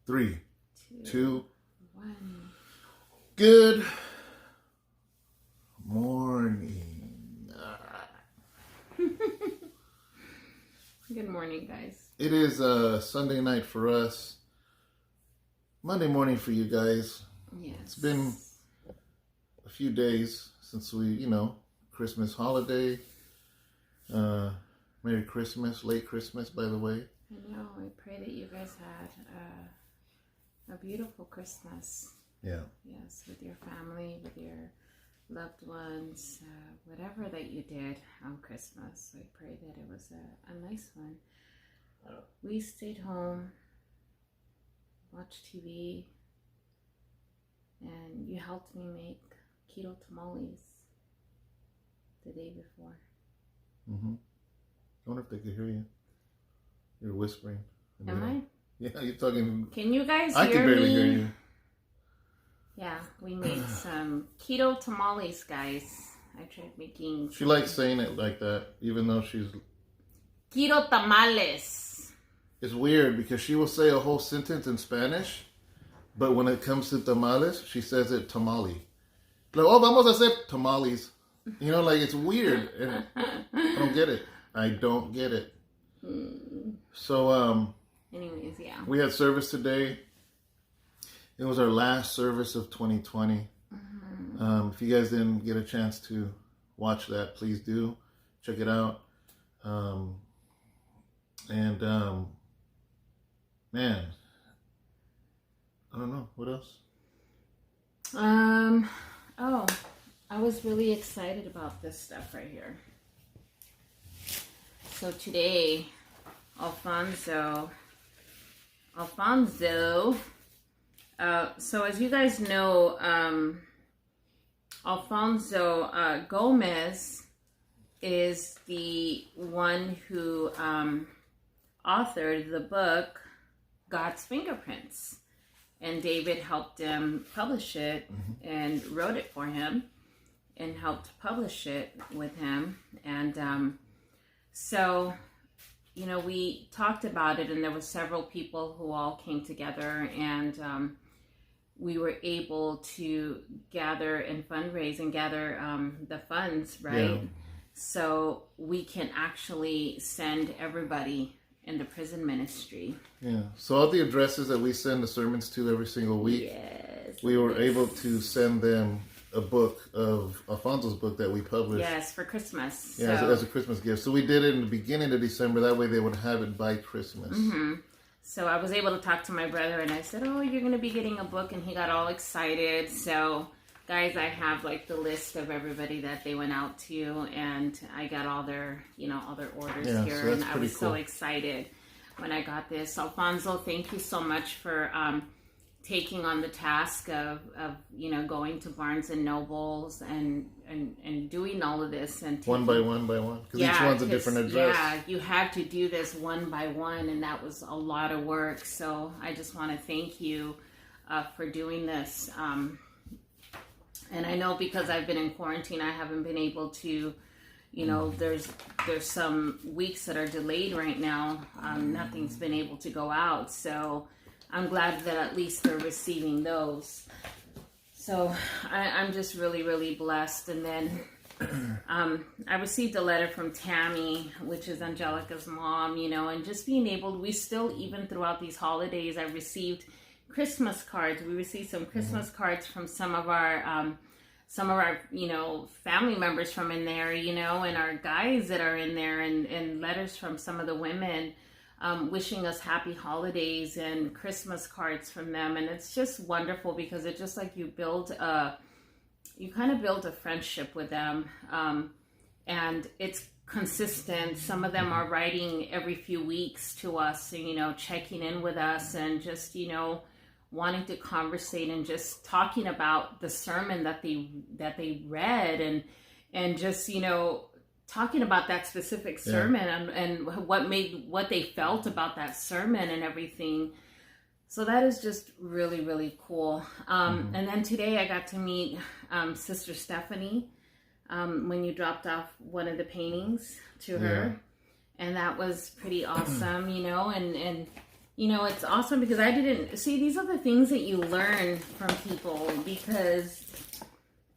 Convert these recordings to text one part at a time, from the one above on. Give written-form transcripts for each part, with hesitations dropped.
3, 2, 1. Good morning. Good morning, guys. It is Sunday night for us. Monday morning for you guys. Yes. It's been a few days since we, Christmas holiday. Merry Christmas, late Christmas, by the way. I know. I pray that you guys had a beautiful Christmas. Yeah. Yes, with your family, with your loved ones, whatever that you did on Christmas. I pray that it was a nice one. We stayed home, watched TV, and you helped me make keto tamales the day before. Mm-hmm. I wonder if they could hear you. You're whispering. Am I? Yeah, you're talking. Can you guys I hear can barely me? hear you. Yeah, we made some keto tamales, guys. I tried making... She likes saying it like that, even though she's... Keto tamales. It's weird because she will say a whole sentence in Spanish, but when it comes to tamales, she says it tamale. Like, oh, vamos a hacer tamales. Like it's weird. And I don't get it. I don't get it. So, anyways, yeah. We had service today. It was our last service of 2020. Mm-hmm. If you guys didn't get a chance to watch that, please do. Check it out. Man, I don't know. What else? I was really excited about this stuff right here. So today, Alfonso, so as you guys know, Alfonso Gomez is the one who authored the book God's Fingerprints, and David helped him publish it and wrote it for him and helped publish it with him. And so we talked about it, and there were several people who all came together, and we were able to gather and fundraise and gather the funds, right? Yeah. So we can actually send everybody in the prison ministry. Yeah. So all the addresses that we send the sermons to every single week, yes, we were able to send them a book of Alfonso's book that we published. Yes, for Christmas. Yeah, as a Christmas gift. So we did it in the beginning of December. That way they would have it by Christmas. Mm-hmm. So I was able to talk to my brother, and I said, oh, you're going to be getting a book. And he got all excited. So, guys, I have the list of everybody that they went out to, and I got all their orders here. So and I was cool. so excited when I got this. Alfonso, thank you so much for taking on the task of going to Barnes and Nobles and doing all of this, and one by one, because each one's a different address. Yeah, you had to do this one by one, and that was a lot of work. So I just want to thank you for doing this. And I know because I've been in quarantine, I haven't been able to. There's some weeks that are delayed right now. Nothing's been able to go out, so I'm glad that at least they're receiving those. So I'm just really, really blessed. And then I received a letter from Tammy, which is Angelica's mom, and just being able, we still, even throughout these holidays, I received Christmas cards. We received some Christmas cards from some of our family members from in there, and our guys that are in there, and letters from some of the women wishing us happy holidays, and Christmas cards from them. And it's just wonderful because it's just like you kind of build a friendship with them, and it's consistent. Some of them are writing every few weeks to us, and checking in with us, and just wanting to conversate, and just talking about the sermon that they read, and just talking about that specific sermon, and what they felt about that sermon and everything. So that is just really, really cool. And then today I got to meet Sister Stephanie when you dropped off one of the paintings to her. And that was pretty awesome, and It's awesome because I didn't see, these are the things that you learn from people, because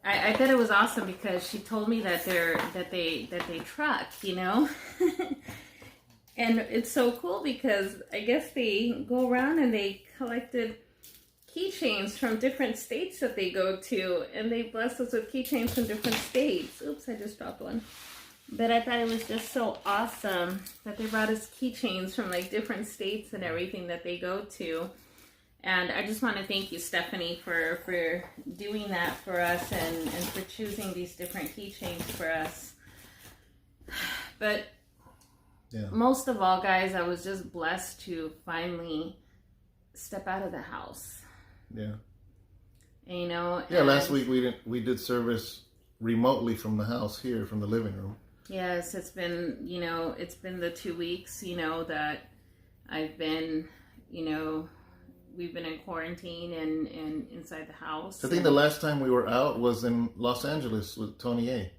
I thought it was awesome because she told me that they truck, and it's so cool because I guess they go around and they collected keychains from different states that they go to, and they bless us with keychains from different states. Oops, I just dropped one. But I thought it was just so awesome that they brought us keychains from like different states and everything that they go to. And I just want to thank you, Stephanie, for doing that for us and for choosing these different keychains for us. But most of all, guys, I was just blessed to finally step out of the house. Yeah. And, last week we did service remotely from the house here, from the living room. Yes, it's been the 2 weeks, that I've been, we've been in quarantine and inside the house. I think the last time we were out was in Los Angeles with Tony A.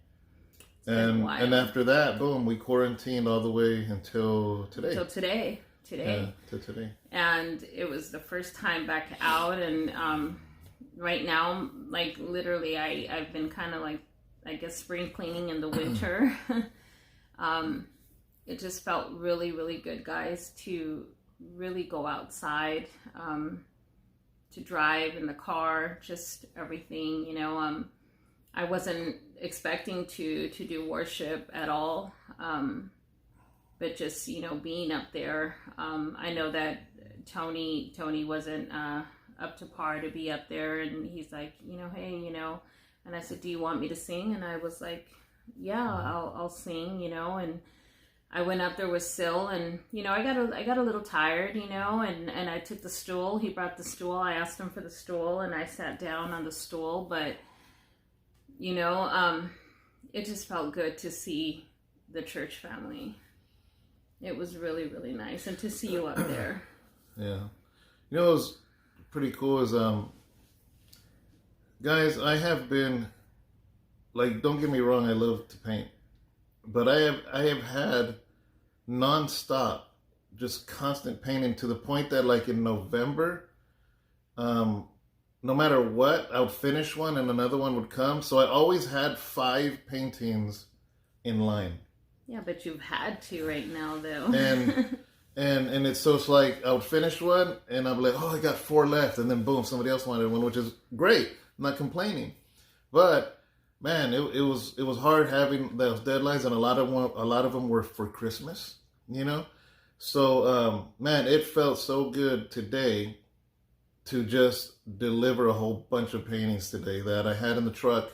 And after that, boom, we quarantined all the way until today. Today. Yeah, to today. And it was the first time back out, and right now, like literally, I've been kind of like, I guess, spring cleaning in the winter. It just felt really, really good, guys, to really go outside, to drive in the car, just everything, I wasn't expecting to do worship at all, but just, being up there. I know that Tony wasn't up to par to be up there, and he's like, hey, and I said, do you want me to sing? And I was like, yeah, I'll sing, and I went up there with Sil, and, I got a little tired, and I took the stool. He brought the stool. I asked him for the stool, and I sat down on the stool, but, it just felt good to see the church family. It was really, really nice, and to see you up there. Yeah. What was pretty cool is, guys, I have been, like, don't get me wrong, I love to paint, but I have had non-stop, just constant painting to the point that, like, in November, no matter what, I would finish one and another one would come. So I always had 5 paintings in line. Yeah, but you've had to right now, though. And it's like I would finish one and I'd be like, oh, I got 4 left, and then boom, somebody else wanted one, which is great. I'm not complaining, but man, it was hard having those deadlines, and a lot of them were for Christmas, So man, it felt so good today to just deliver a whole bunch of paintings today that I had in the truck,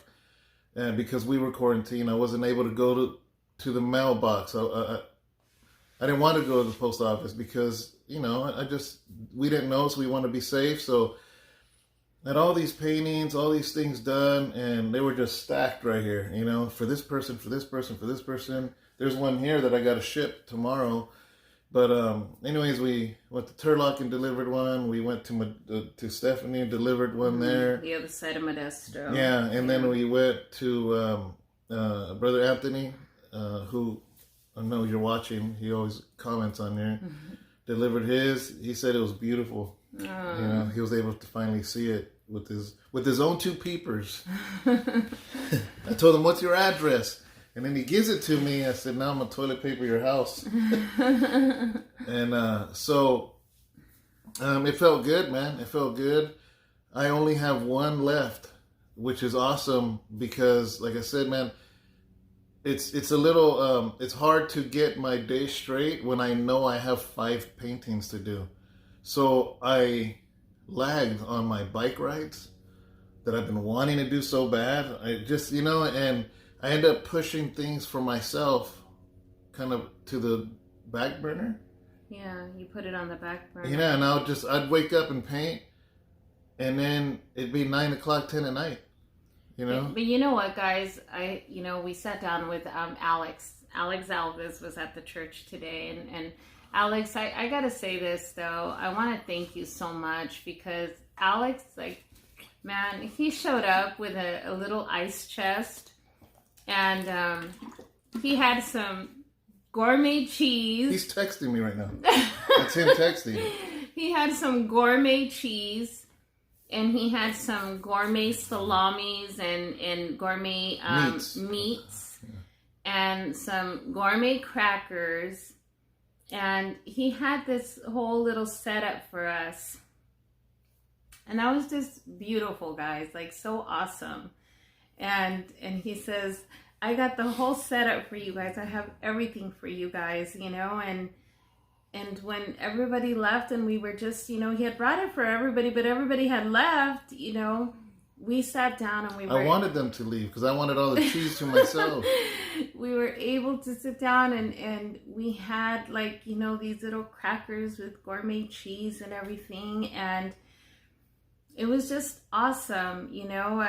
and because we were quarantined, I wasn't able to go to the mailbox. I didn't want to go to the post office because, we didn't know, so we wanted to be safe. So I had all these paintings, all these things done, and they were just stacked right here, for this person, for this person, for this person. There's one here that I got to ship tomorrow. But anyways, we went to Turlock and delivered one. We went to Stephanie and delivered one there. The other side of Modesto. Yeah, and then we went to Brother Anthony, who I know you're watching. He always comments on there. Mm-hmm. Delivered his. He said it was beautiful. He was able to finally see it with his own 2 peepers. I told him, "What's your address?" And then he gives it to me. I said, "Now I'm gonna toilet paper your house." And so it felt good, man. It felt good. I only have one left, which is awesome because, like I said, man, it's a little it's hard to get my day straight when I know I have 5 paintings to do. So I lagged on my bike rides that I've been wanting to do so bad. I just, and I end up pushing things for myself kind of to the back burner. Yeah, you put it on the back burner. Yeah, and I'd wake up and paint, and then it'd be 9 o'clock, 10 at night, But you know what, guys? We sat down with Alex. Alex Alves was at the church today, and Alex, I gotta say this, though. I want to thank you so much because Alex, man, he showed up with a little ice chest. And he had some gourmet cheese. He's texting me right now. That's him texting. he had some gourmet cheese, and he had some gourmet salamis and gourmet meats and some gourmet crackers. And he had this whole little setup for us. And that was just beautiful, guys, like so awesome. And he says, I got the whole setup for you guys. I have everything for you guys, you know. And when everybody left and we were just, you know, he had brought it for everybody, but everybody had left, you know, we sat down and we were... I wanted them to leave because I wanted all the cheese to myself. We were able to sit down and we had, like, you know, these little crackers with gourmet cheese and everything. And it was just awesome, you know.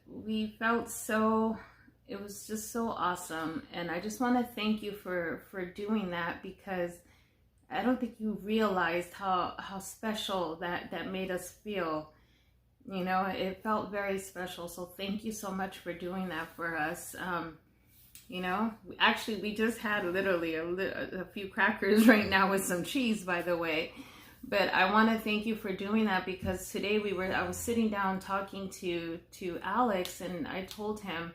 We felt so... It was just so awesome. And I just want to thank you for doing that, because I don't think you realized how special that made us feel. You know, it felt very special. So thank you so much for doing that for us. You know, we just had literally a few crackers right now with some cheese, by the way. But I want to thank you for doing that, because today I was sitting down talking to Alex, and I told him,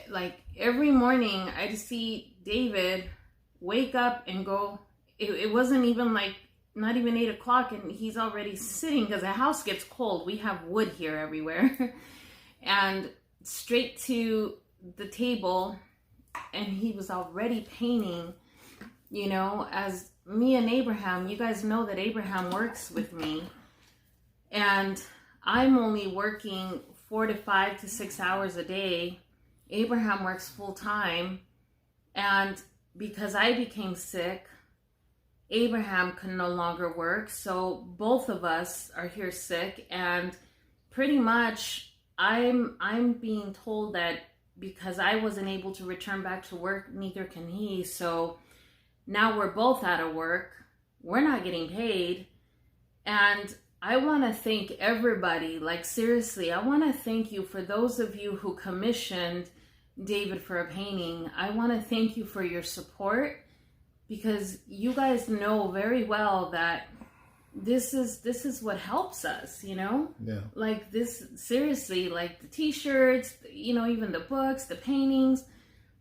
like, every morning I'd see David wake up and go, it wasn't even like, not even 8 o'clock, and he's already sitting, because the house gets cold. We have wood here everywhere. And straight to the table, and he was already painting, you know, as me and Abraham, you guys know that Abraham works with me, and I'm only working 4 to 5 to 6 hours a day. Abraham works full time, and because I became sick, Abraham could no longer work, so both of us are here sick, and pretty much I'm being told that because I wasn't able to return back to work, neither can he. So now we're both out of work. We're not getting paid. And I want to thank everybody. Like, seriously, I want to thank you for those of you who commissioned David for a painting. I want to thank you for your support, because you guys know very well that this is what helps us, you know? Yeah. Like, this, seriously, like the t-shirts, you know, even the books, the paintings,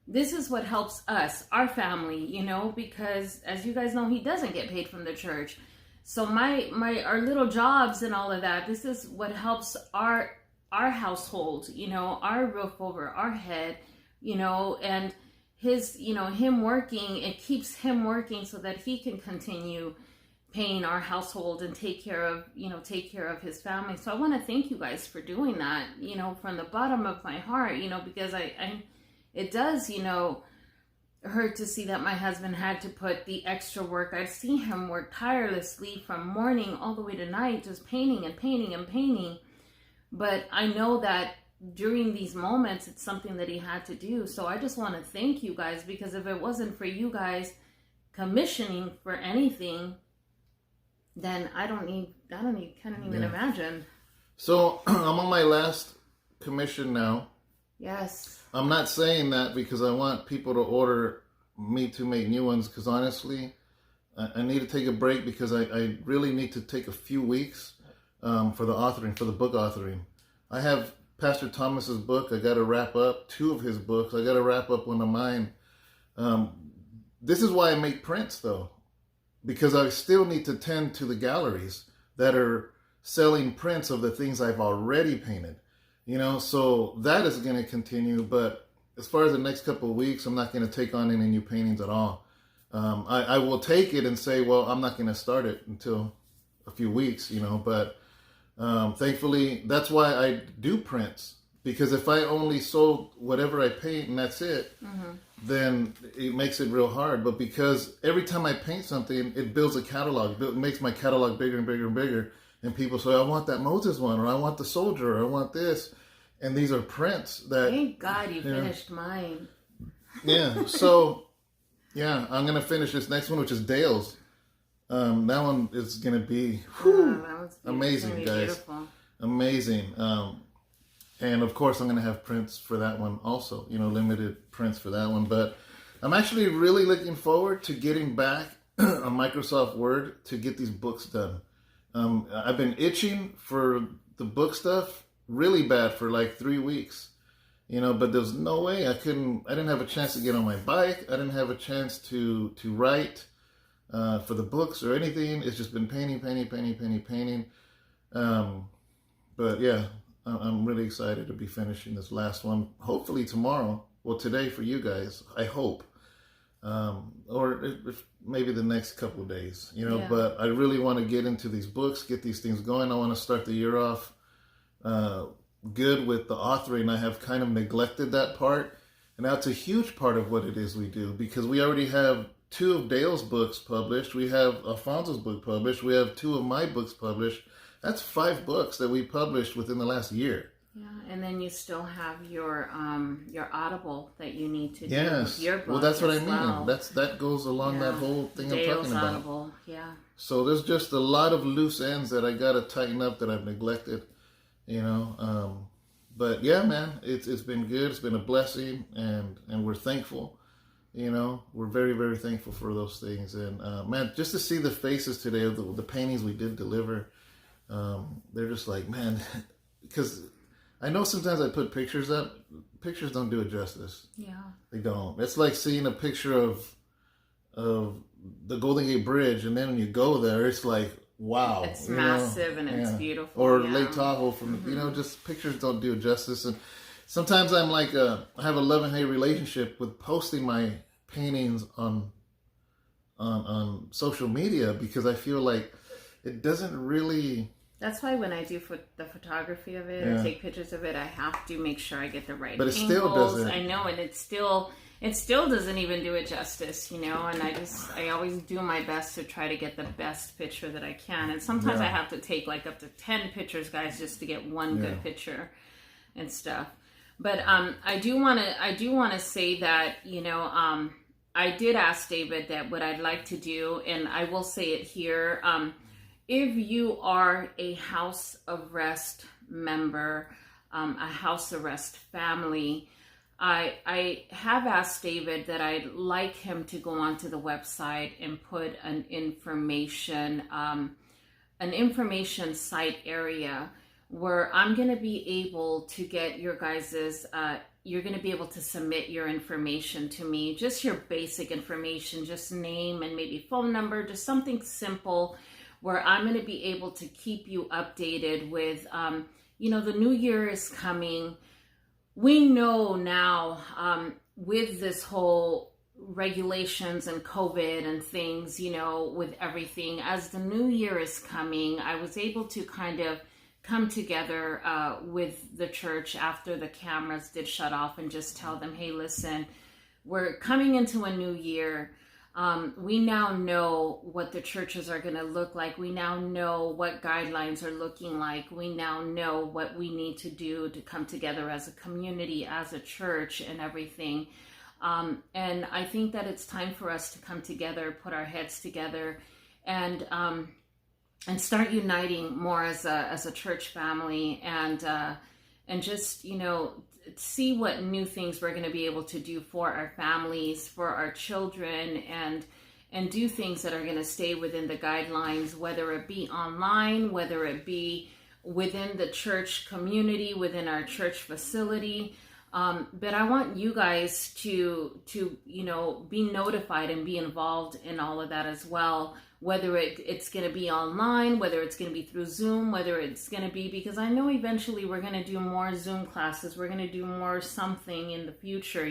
this is what helps us, our family, you know, because as you guys know, he doesn't get paid from the church. So our little jobs and all of that, this is what helps our household, you know, our roof over our head, you know, and his, you know, him working, it keeps him working so that he can continue paying our household and take care of his family. So I want to thank you guys for doing that, you know, from the bottom of my heart, you know, because it does, you know, hurt to see that my husband had to put the extra work. I've seen him work tirelessly from morning all the way to night, just painting and painting and painting. But I know that during these moments, it's something that he had to do. So I just want to thank you guys, because if it wasn't for you guys commissioning for anything, then I can't even imagine. So I'm on my last commission now. Yes. I'm not saying that because I want people to order me to make new ones, because honestly, I need to take a break, because I really need to take a few weeks for the authoring, for the book authoring. I have Pastor Thomas's book. I got to wrap up 2 of his books. I got to wrap up one of mine. This is why I make prints, though, because I still need to tend to the galleries that are selling prints of the things I've already painted. You know, so that is going to continue. But as far as the next couple of weeks, I'm not going to take on any new paintings at all. I will take it and say, well, I'm not going to start it until a few weeks, you know, but thankfully, that's why I do prints, because if I only sold whatever I paint and that's it, then it makes it real hard. But because every time I paint something, it builds a catalog. It makes my catalog bigger and bigger and bigger. And people say, I want that Moses one, or I want the soldier, or I want this. And these are prints that... Thank God you finished mine. Yeah, so, yeah, I'm going to finish this next one, which is Dale's. That one is going to be amazing, guys. Beautiful. Amazing. And of course, I'm going to have prints for that one also, you know, limited prints for that one. But I'm actually really looking forward to getting back on Microsoft Word to get these books done. I've been itching for the book stuff really bad for like 3 weeks, but there's no way I didn't have a chance to get on my bike. I didn't have a chance to write for the books or anything. It's just been painting. But yeah, I'm really excited to be finishing this last one. Hopefully tomorrow. Well, today for you guys, I hope. Or if maybe the next couple of days, but I really want to get into these books, get these things going. I want to start the year off good with the authoring. I have kind of neglected that part. And that's a huge part of what it is we do, because we already have 2 of Dale's books published. We have Alfonso's book published. We have 2 of my books published. That's 5 books that we published within the last year. Yeah, and then you still have your Audible that you need to do with your book. Well, that's what I mean. Well. that goes along that whole thing Dale's I'm talking about. Audible, yeah. So there's just a lot of loose ends that I gotta tighten up that I've neglected, But yeah, man, it's been good. It's been a blessing, and we're thankful. We're very, very thankful for those things. And man, just to see the faces today of the paintings we did deliver, they're just like, man, because I know sometimes I put pictures up. Pictures don't do it justice. Yeah, they don't. It's like seeing a picture of the Golden Gate Bridge, and then when you go there, it's like, wow, it's massive and it's beautiful. Or Lake Tahoe from just pictures don't do it justice. And sometimes I'm like, I have a love and hate relationship with posting my paintings on social media, because I feel like it doesn't really. That's why when I do the photography of it or take pictures of it, I have to make sure I get the right angles. But it still doesn't. I know, and it still doesn't even do it justice, And I always do my best to try to get the best picture that I can. And sometimes I have to take like up to 10 pictures, guys, just to get one good picture and stuff. But I do want to say that I did ask David that what I'd like to do, and I will say it here. If you are a house arrest member, a house arrest family, I have asked David that I'd like him to go onto the website and put an information site area where I'm going to be able to get your guys's, you're going to be able to submit your information to me, just your basic information, just name and maybe phone number, just something simple, where I'm going to be able to keep you updated with, the new year is coming. We know now with this whole regulations and COVID and things, with everything, as the new year is coming, I was able to kind of come together with the church after the cameras did shut off and just tell them, hey, listen, we're coming into a new year. We now know what the churches are going to look like. We now know what guidelines are looking like. We now know what we need to do to come together as a community, as a church, and everything. And I think that it's time for us to come together, put our heads together, and start uniting more as a church family, and just see what new things we're going to be able to do for our families, for our children, and do things that are going to stay within the guidelines, whether it be online, whether it be within the church community, within our church facility. But I want you guys to be notified and be involved in all of that as well, whether it's going to be online, whether it's going to be through Zoom, whether it's going to be, because I know eventually we're going to do more Zoom classes, we're going to do more something in the future,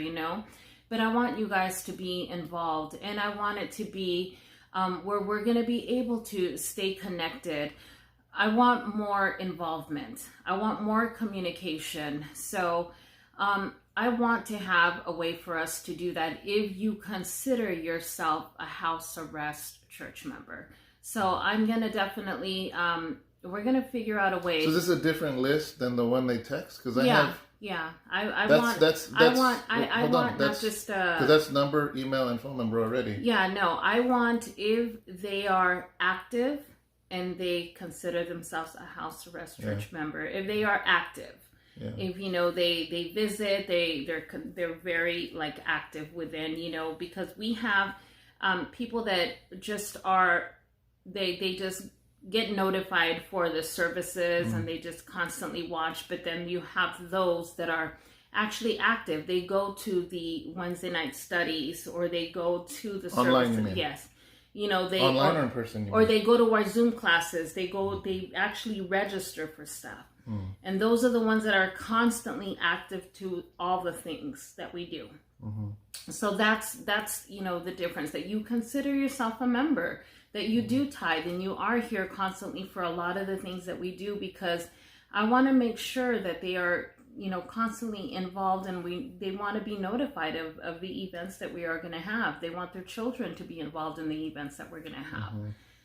but I want you guys to be involved, and I want it to be where we're going to be able to stay connected. I want more involvement. I want more communication. So I want to have a way for us to do that if you consider yourself a house arrest church member. So I'm going to definitely, we're going to figure out a way. So this is a different list than the one they text? Because I want not just because that's number, email, and phone number already. Yeah, no, I want if they are active and they consider themselves a house arrest church member, if they are active. Yeah. If they visit, they're very like active within, because we have people that just are, they just get notified for the services and they just constantly watch. But then you have those that are actually active. They go to the Wednesday night studies, or they go to the online, services. you mean? Yes. You know, they online or in person, or they go to our Zoom classes. They actually register for stuff. And those are the ones that are constantly active to all the things that we do. So that's you know, the difference, that you consider yourself a member, that you do tithe, and you are here constantly for a lot of the things that we do, because I want to make sure that they are, you know, constantly involved, and they want to be notified of the events that we are going to have. They want their children to be involved in the events that we're going to have.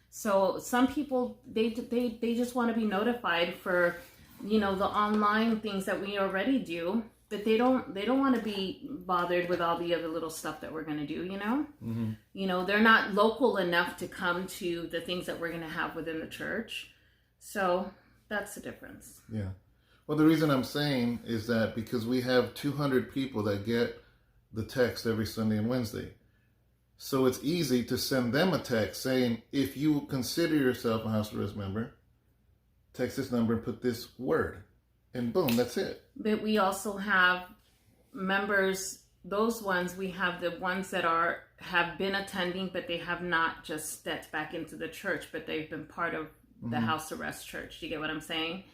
So some people, they just want to be notified for, you know, the online things that we already do, but they don't want to be bothered with all the other little stuff that we're going to do, you know? You know, they're not local enough to come to the things that we're going to have within the church. So that's the difference. Yeah. Well, the reason I'm saying is that because we have 200 people that get the text every Sunday and Wednesday. So it's easy to send them a text saying, if you consider yourself a House of Rest member, text this number and put this word. And boom, that's it. But we also have members, those ones, we have the ones that have been attending, but they have not just stepped back into the church, but they've been part of the House of Rest Church. Do you get what I'm saying?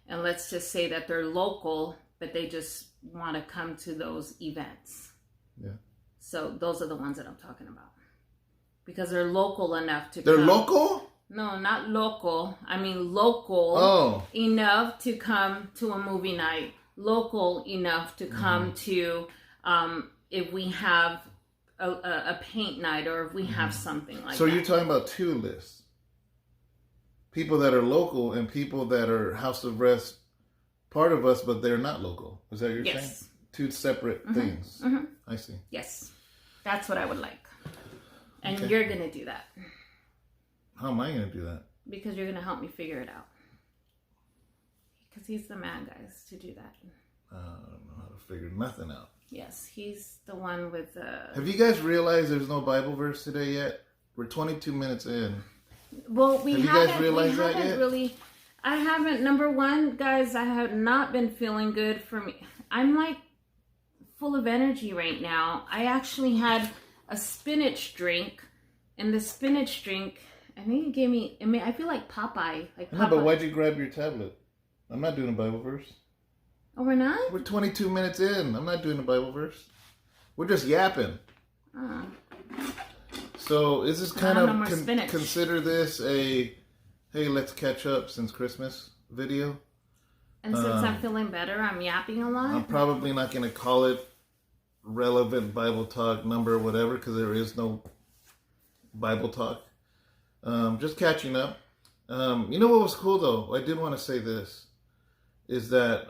And let's just say that they're local, but they just want to come to those events. Yeah. So those are the ones that I'm talking about. Because they're local enough to They're come. local? No, not local. I mean local enough to come to a movie night. Local enough to come to if we have a paint night, or if we have something like that. So you're talking about two lists. People that are local and people that are House of Rest, part of us, but they're not local. Is that what you're saying? Two separate things. I see. Yes. That's what I would like. And you're going to do that. How am I going to do that? Because you're going to help me figure it out. Because he's the man, guys, to do that. I don't know how to figure nothing out. Yes, he's the one with the... Have you guys realized there's no Bible verse today yet? We're 22 minutes in. Well, we Have you guys realized that yet? Really... I haven't. Number one, guys, I have not been feeling good for me. I'm like full of energy right now. I actually had a spinach drink, and the spinach drink, I think it gave me, I feel like Popeye. No, but why'd you grab your tablet? I'm not doing a Bible verse. Oh, we're not? We're 22 minutes in. I'm not doing a Bible verse. We're just yapping. Oh. So is this kind of, spinach. Consider this a, hey, let's catch up since Christmas video? And since I'm feeling better, I'm yapping a lot? I'm probably not going to call it relevant Bible talk number or whatever, because there is no Bible talk. Just catching up. You know what was cool though? I did want to say this, is that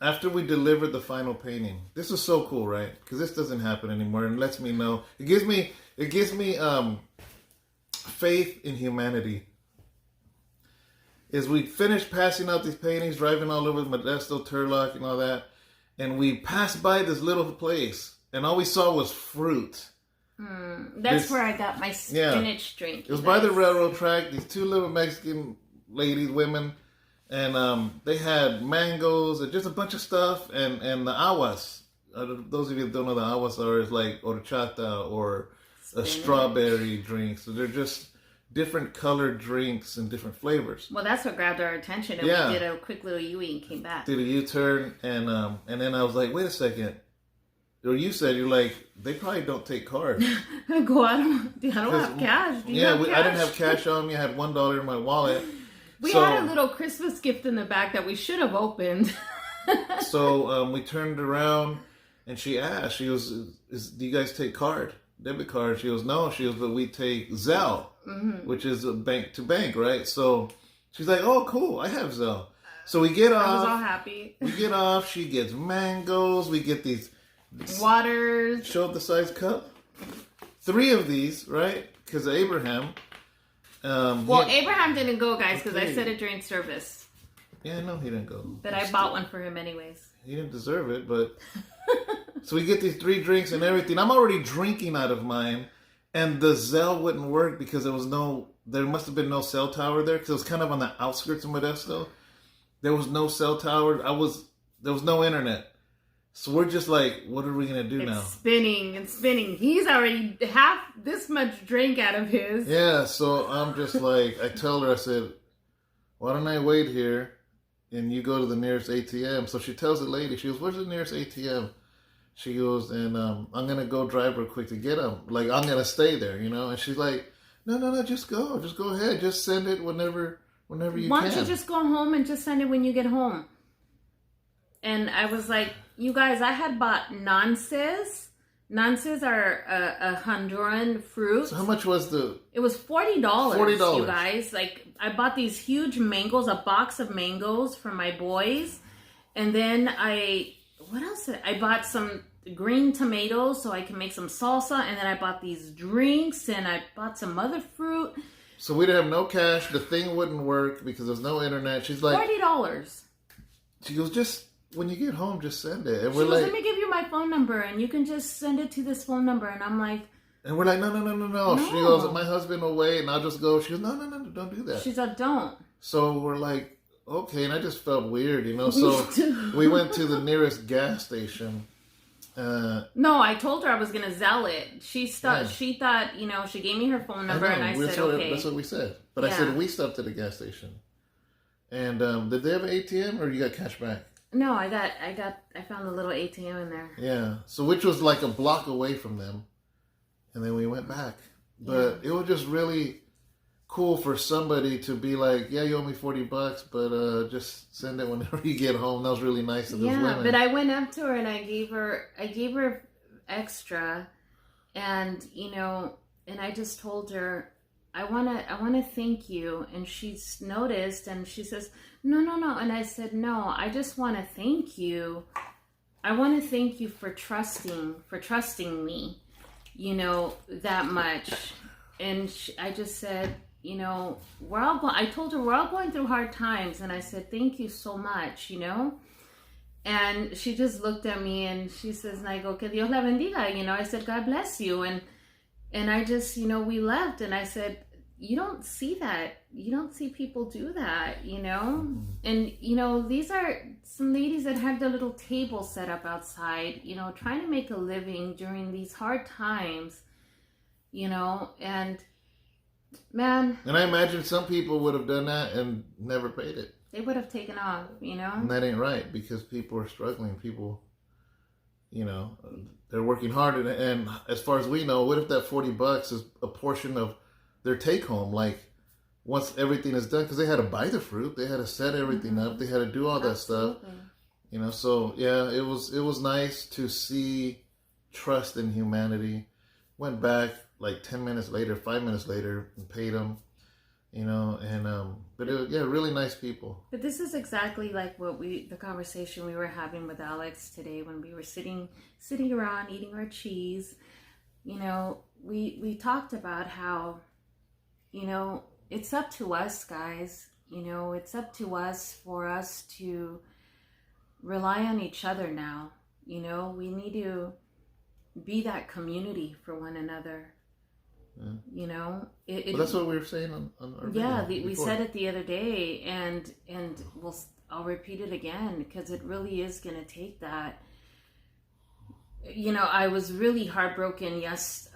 after we delivered the final painting, this was so cool, right? Because this doesn't happen anymore, and lets me know. It gives me faith in humanity. Is we finished passing out these paintings, driving all over Modesto, Turlock, and all that, and we passed by this little place, and all we saw was fruit. That's where I got my spinach drink. It was by the railroad track. These two little Mexican ladies, women, and they had mangoes and just a bunch of stuff, and the aguas. Those of you that don't know the aguas are, is like horchata or a strawberry drink. So they're just different colored drinks and different flavors. Well, that's what grabbed our attention, and we did a quick little U-turn and came back. Did a U-turn, and then I was like, wait a second. Or you said, you're like, they probably don't take cards. I go, I don't have cash. Do you have cash? I didn't have cash on me. I had $1 in my wallet. We had a little Christmas gift in the back that we should have opened. So we turned around, and she asked, she goes, do you guys take debit card? She goes, no. She goes, but we take Zelle, which is a bank to bank, right? So she's like, oh, cool, I have Zelle. So we get off. I was all happy. We get off. She gets mangoes. We get these waters. Show up the size cup. 3 of these, right? Because of Abraham. Abraham didn't go, guys, because I said it during service. Yeah, I know he didn't go. But I bought one for him anyways. He didn't deserve it, but... So we get these 3 drinks and everything. I'm already drinking out of mine. And the Zelle wouldn't work because there must have been no cell tower there because it was kind of on the outskirts of Modesto. There was no cell tower. There was no internet. So we're just like, what are we going to do now? Spinning and spinning. He's already half this much drink out of his. Yeah, so I'm just like, I tell her, I said, why don't I wait here and you go to the nearest ATM? So she tells the lady, she goes, where's the nearest ATM? She goes, and I'm going to go drive real quick to get them. Like, I'm going to stay there, you know? And she's like, no, just go. Just go ahead. Just send it whenever you can. Why don't you just go home and just send it when you get home? And I was like, you guys, I had bought nances. Nances are a Honduran fruit. So how much was It was $40. $40. You guys. Like, I bought these huge mangoes, a box of mangoes for my boys. And then what else? I bought some green tomatoes so I can make some salsa. And then I bought these drinks and I bought some other fruit. So we didn't have no cash. The thing wouldn't work because there's no internet. She's like, $40. She goes, just when you get home, just send it. And she goes, let me give you my phone number and you can just send it to this phone number. And I'm like, and we're like, no. She goes, my husband will wait and I'll just go. She goes, no, don't do that. She said, don't. So we're like, okay. And I just felt weird, you know. So we went to the nearest gas station. No, I told her I was going to Zelle it. She thought, you know, she gave me her phone number and I said, okay. That's what we said. But I said, we stopped at the gas station. And did they have an ATM or you got cash back? No, I found a little ATM in there. Yeah. So which was like a block away from them. And then we went back. But it was just really cool for somebody to be like, yeah, you owe me $40, but just send it whenever you get home. That was really nice of those women. Yeah, but I went up to her and I gave her extra, and you know, and I just told her, I wanna thank you, and she's noticed, and she says, no, and I said, no, I just want to thank you. I want to thank you for trusting me, you know, that much. And I just said, you know, I told her we're all going through hard times. And I said, thank you so much, you know. And she just looked at me and she says, and I go, que Dios la bendiga. You know, I said, God bless you. And I just, you know, we left. And I said, you don't see that. You don't see people do that, you know. And, you know, these are some ladies that have their little table set up outside, you know, trying to make a living during these hard times, you know. And man, and I imagine some people would have done that and never paid it. They would have taken off, you know. And that ain't right because people are struggling. People, you know, they're working hard. And as far as we know, what if that $40 is a portion of their take home? Like once everything is done, because they had to buy the fruit, they had to set everything up, they had to do all that stuff. You know, so yeah, it was nice to see trust in humanity. Went back like 10 minutes later, 5 minutes later, and paid them, you know, and, but it was, yeah, really nice people. But this is exactly like the conversation we were having with Alex today when we were sitting around eating our cheese. You know, we talked about how, you know, it's up to us, guys. You know, it's up to us for us to rely on each other now. You know, we need to be that community for one another. Yeah. You know, well, that's what we were saying on our video we said it the other day, and I'll repeat it again because it really is going to take that. You know, I was really heartbroken.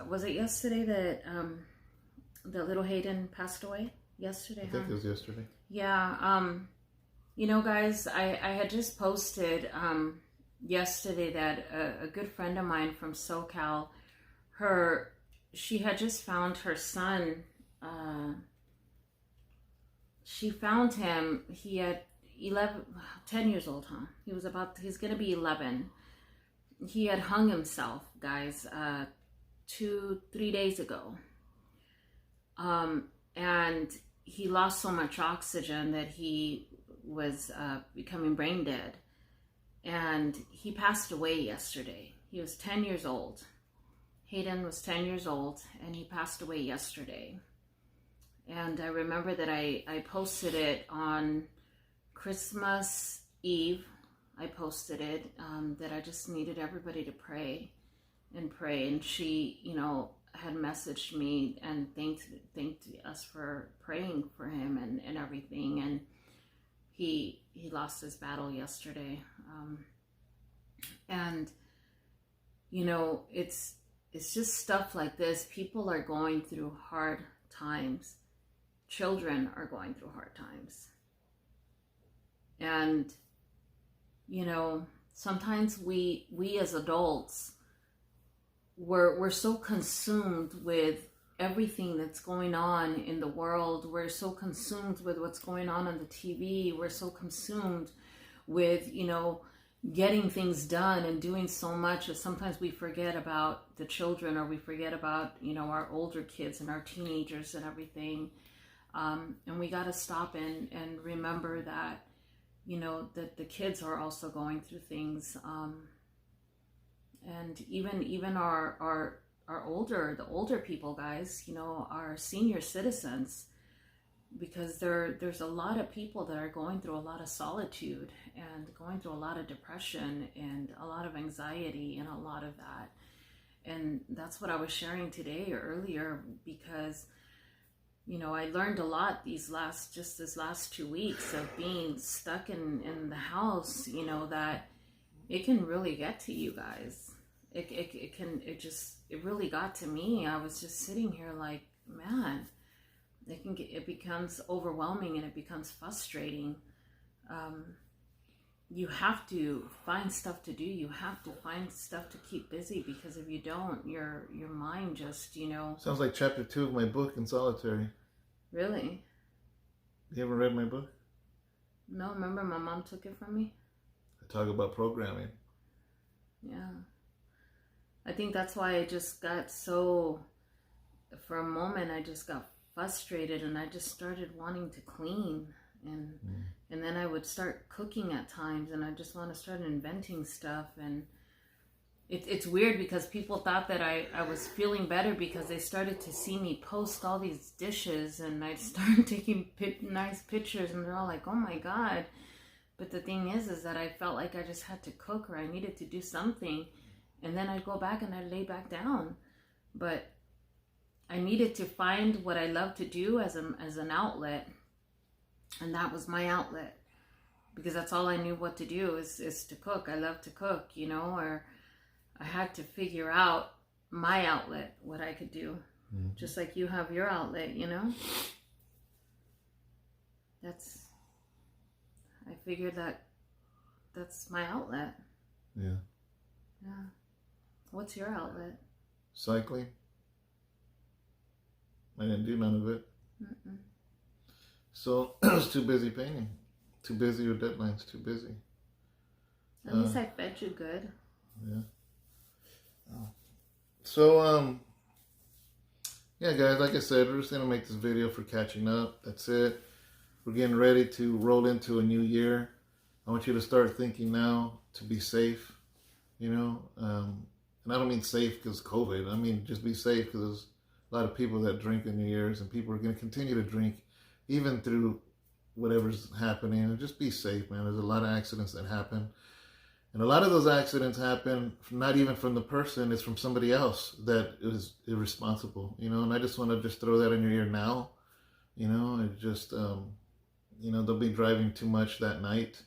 Was it yesterday that little Hayden passed away? Yesterday, I think it was yesterday. Yeah. You know, guys, I had just posted yesterday that a good friend of mine from SoCal, she had just found her son. She found him. He had 10 years old, huh? He's going to be 11. He had hung himself, guys, 2-3 days ago. And he lost so much oxygen that he was becoming brain dead. And he passed away yesterday. He was 10 years old. Hayden was 10 years old, and he passed away yesterday. And I remember that I posted it on Christmas Eve. I posted it that I just needed everybody to pray. And she, you know, had messaged me and thanked us for praying for him and everything. And he lost his battle yesterday. And you know, it's just stuff like this. People are going through hard times. Children are going through hard times. And you know, sometimes we as adults, we're so consumed with everything that's going on in the world. We're so consumed with what's going on the TV. We're so consumed with, you know, getting things done and doing so much that sometimes we forget about the children, or we forget about, you know, our older kids and our teenagers and everything. And we got to stop and remember that, you know, that the kids are also going through things. And even our the older people, guys, you know, our senior citizens, because there's a lot of people that are going through a lot of solitude and going through a lot of depression and a lot of anxiety and a lot of that. And that's what I was sharing today or earlier, because, you know, I learned a lot this last 2 weeks of being stuck in the house, you know, that it can really get to you guys. It really got to me. I was just sitting here like, man, it becomes overwhelming and it becomes frustrating. You have to find stuff to do. You have to find stuff to keep busy, because if you don't, your mind just, you know. Sounds like chapter 2 of my book, In Solitary. Really? You ever read my book? No, remember my mom took it from me? I talk about programming. Yeah. I think that's why I just got so, for a moment, I just got frustrated and I just started wanting to clean. And then I would start cooking at times, and I just want to start inventing stuff. And it's weird, because people thought that I was feeling better because they started to see me post all these dishes, and I started taking nice pictures, and they're all like, oh my God. But the thing is that I felt like I just had to cook, or I needed to do something. And then I'd go back and I'd lay back down. But I needed to find what I love to do as an outlet. And that was my outlet. Because that's all I knew what to do is to cook. I love to cook, you know, or I had to figure out my outlet, what I could do. Mm-hmm. Just like you have your outlet, you know. I figured that's my outlet. Yeah. Yeah. What's your outlet? Cycling. I didn't do none of it. Mm-mm. So I was too busy painting. Too busy with deadlines. Too busy. At least I fed you good. Yeah. Oh. So, yeah, guys, like I said, we're just going to make this video for catching up. That's it. We're getting ready to roll into a new year. I want you to start thinking now to be safe, you know. And I don't mean safe because COVID. I mean just be safe, because there's a lot of people that drink in New Year's, and people are going to continue to drink even through whatever's happening. And just be safe, man. There's a lot of accidents that happen. And a lot of those accidents happen not even from the person, it's from somebody else that is irresponsible, you know. And I just want to just throw that in your ear now, you know. And just, you know, don't be driving too much that night,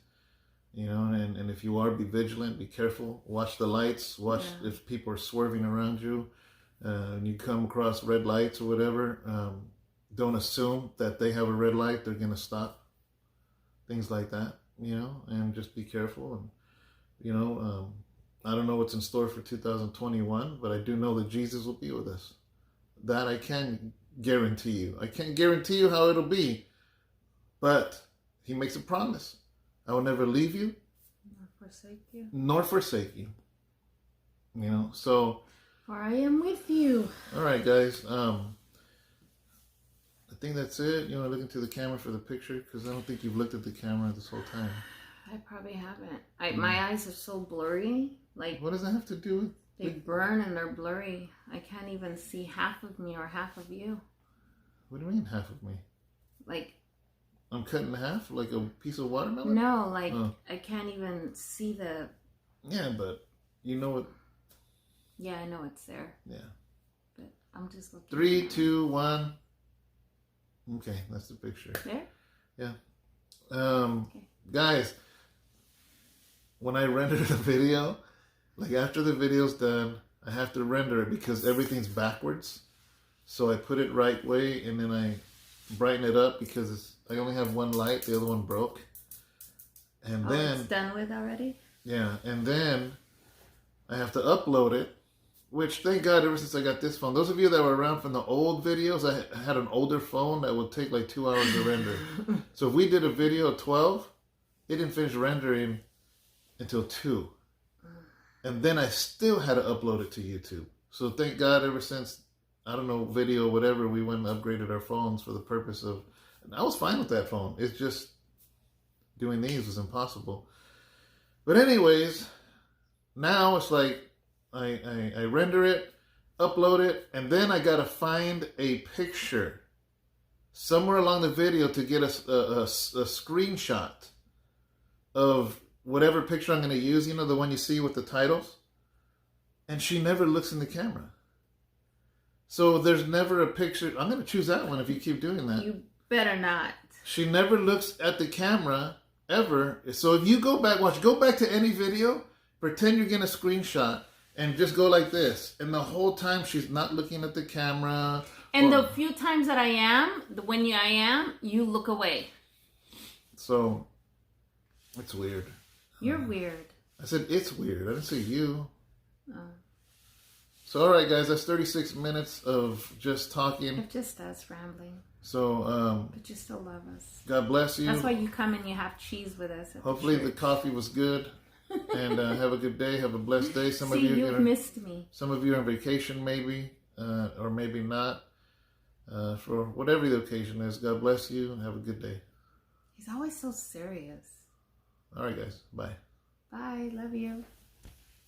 you know. And if you are, be vigilant, be careful, watch the lights, watch if people are swerving around you, and you come across red lights or whatever. Don't assume that they have a red light, they're going to stop. Things like that, you know. And just be careful. And you know, I don't know what's in store for 2021, but I do know that Jesus will be with us. That I can guarantee you. I can't guarantee you how it'll be, but he makes a promise. I will never leave you, nor forsake you. You know, so. For I am with you. All right, guys. I think that's it. You want to look into the camera for the picture? Because I don't think you've looked at the camera this whole time. I probably haven't. My eyes are so blurry. Like, what does that have to do with? They burn and they're blurry. I can't even see half of me or half of you. What do you mean half of me? Like, I'm cut in half, like a piece of watermelon? No, like I can't even see the. Yeah, but you know what? Yeah, I know it's there. Yeah. But I'm just looking. 3, 2, 1. Okay, that's the picture. There? Yeah. Okay. Guys, when I render the video, like after the video's done, I have to render it because everything's backwards. So I put it right way and then I brighten it up because I only have one light, the other one broke. And then it's done with already? Yeah, and then I have to upload it, which thank God ever since I got this phone. Those of you that were around from the old videos, I had an older phone that would take like 2 hours to render. So if we did a video at 12, it didn't finish rendering until 2. And then I still had to upload it to YouTube. So thank God ever since, I don't know, video, whatever, we went and upgraded our phones for the purpose of, and I was fine with that phone. It's just doing these was impossible. But anyways, now it's like I render it, upload it, and then I gotta find a picture somewhere along the video to get a screenshot of whatever picture I'm going to use, you know, the one you see with the titles. And she never looks in the camera. So there's never a picture. I'm going to choose that one if you keep doing that. You better not. She never looks at the camera ever. So if you go back, go back to any video, pretend you're getting a screenshot, and just go like this. And the whole time she's not looking at the camera. And the few times that I am, you look away. So it's weird. You're weird. I said it's weird. I didn't say you. Oh. So, all right, guys, that's 36 minutes of just talking. Of just us rambling. So, but you still love us. God bless you. That's why you come and you have cheese with us. Hopefully the coffee was good. And have a good day. Have a blessed day. Some of you you've missed me. Some of you are on vacation, maybe, or maybe not. For whatever the occasion is, God bless you and have a good day. He's always so serious. All right, guys. Bye. Bye. Love you.